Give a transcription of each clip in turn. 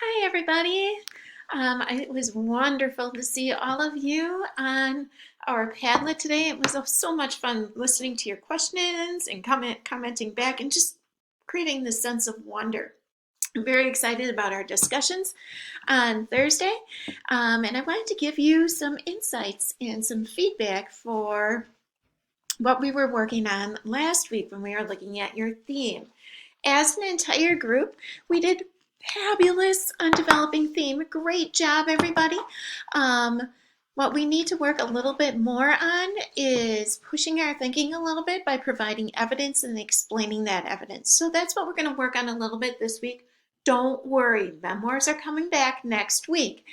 Hi, everybody. It was wonderful to see all of you on our Padlet today. It was so much fun listening to your questions and commenting back and just creating this sense of wonder. I'm very excited about our discussions on Thursday, and I wanted to give you some insights and some feedback for what we were working on last week when we were looking at your theme. As an entire group, we did fabulous on developing theme. Great job, everybody. Um, what we need to work a little bit more on is pushing our thinking a little bit by providing evidence and explaining that evidence. So that's what we're going to work on a little bit this week. Don't worry, memoirs are coming back next week.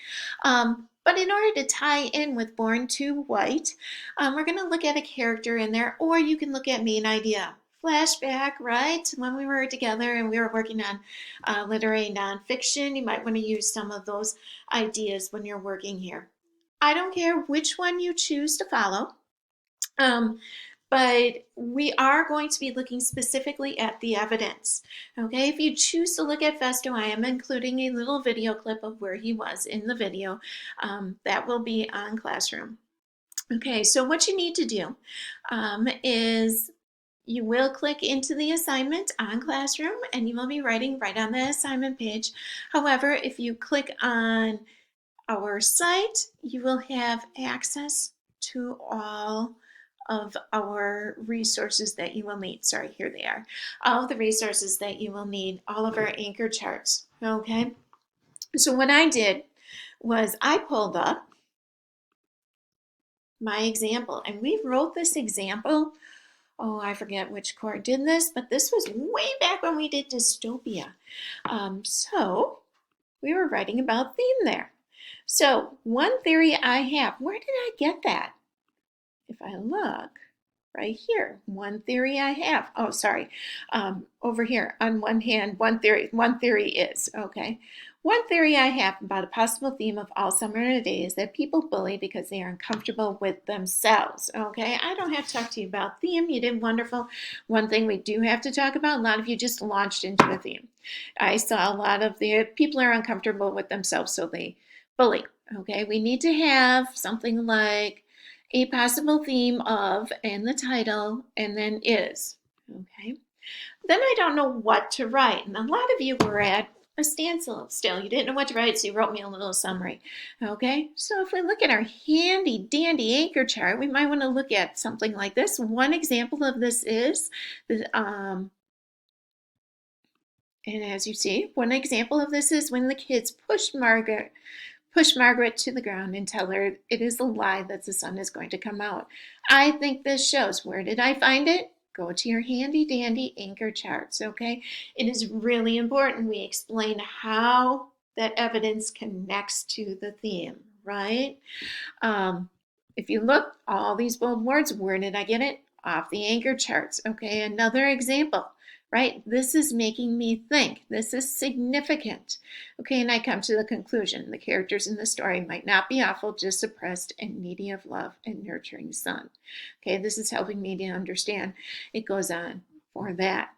But in order to tie in with Born to White, we're going to look at a character in there, or you can look at Main Idea. Flashback, right? When we were together and we were working on literary nonfiction, you might want to use some of those ideas when you're working here. I don't care which one you choose to follow, um, but we are going to be looking specifically at the evidence. Okay, if you choose to look at Festo, I am including a little video clip of where he was in the video. That will be on Classroom. Okay, so what you need to do is you will click into the assignment on Classroom and you will be writing right on the assignment page. However, if you click on our site, you will have access to all of our resources that you will need. Sorry, here they are. All of the resources that you will need, all of our anchor charts. Okay, so what I did was I pulled up my example and we wrote this example. Oh, I forget which court did this, but this was way back when we did dystopia. So we were writing about theme there. So one theory I have, where did I get that? If I look right here, one theory I have. Oh, sorry. Over here on one hand, one theory is, okay. One theory I have about a possible theme of All Summer Today is that people bully because they are uncomfortable with themselves. Okay, I don't have to talk to you about theme. You did wonderful. One thing we do have to talk about, a lot of you just launched into a theme. I saw a lot of the people are uncomfortable with themselves, so they bully. Okay, we need to have something like a possible theme of and the title and then is. Okay, then I don't know what to write. And a lot of you were at a standstill still. You didn't know what to write, so you wrote me a little summary. Okay, so if we look at our handy dandy anchor chart, we might want to look at something like this. One example of this is, and as you see, one example of this is when the kids push Margaret to the ground and tell her it is a lie that the sun is going to come out. I think this shows. Where did I find it? Go to your handy dandy anchor charts, okay? It is really important we explain how that evidence connects to the theme, right? Um, if you look, all these bold words, where did I get it? Off the anchor charts, okay? Another example, right? This is making me think. This is significant. Okay, and I come to the conclusion. The characters in the story might not be awful, just suppressed and needy of love and nurturing son. Okay, this is helping me to understand. It goes on for that.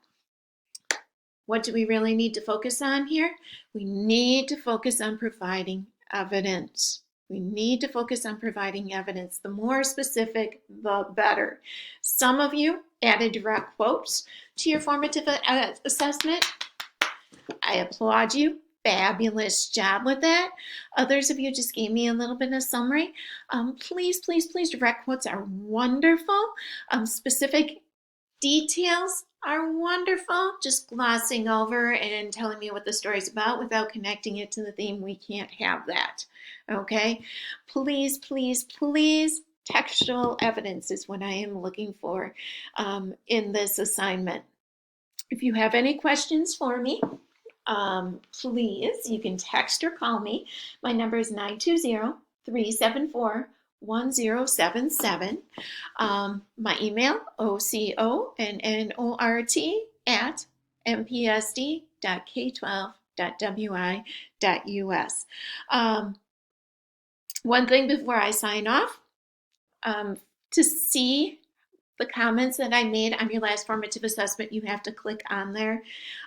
What do we really need to focus on here? We need to focus on providing evidence. We need to focus on providing evidence. The more specific, the better. Some of you added direct quotes to your formative assessment. I applaud you. Fabulous job with that. Others of you just gave me a little bit of summary. Please, please, please, direct quotes are wonderful. Specific details are wonderful. Just glossing over and telling me what the story's about without connecting it to the theme, we can't have that. Okay? Please, please, please, textual evidence is what I am looking for in this assignment. If you have any questions for me, please, you can text or call me. My number is 920-374-1077. My email, oconort at mpsd.k12.wi.us. One thing before I sign off, to see the comments that I made on your last formative assessment, you have to click on there.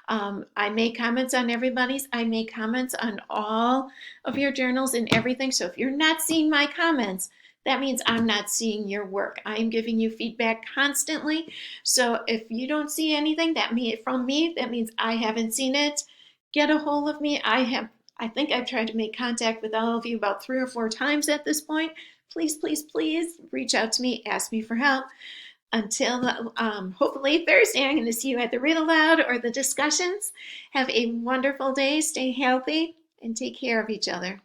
I made comments on everybody's. I made comments on all of your journals and everything. So if you're not seeing my comments, that means I'm not seeing your work. I am giving you feedback constantly. So if you don't see anything from me, that means I haven't seen it. Get a hold of me. I think I've tried to make contact with all of you about 3 or 4 times at this point. Please, please, please reach out to me. Ask me for help. Until hopefully Thursday, I'm going to see you at the Read Aloud or the discussions. Have a wonderful day. Stay healthy and take care of each other.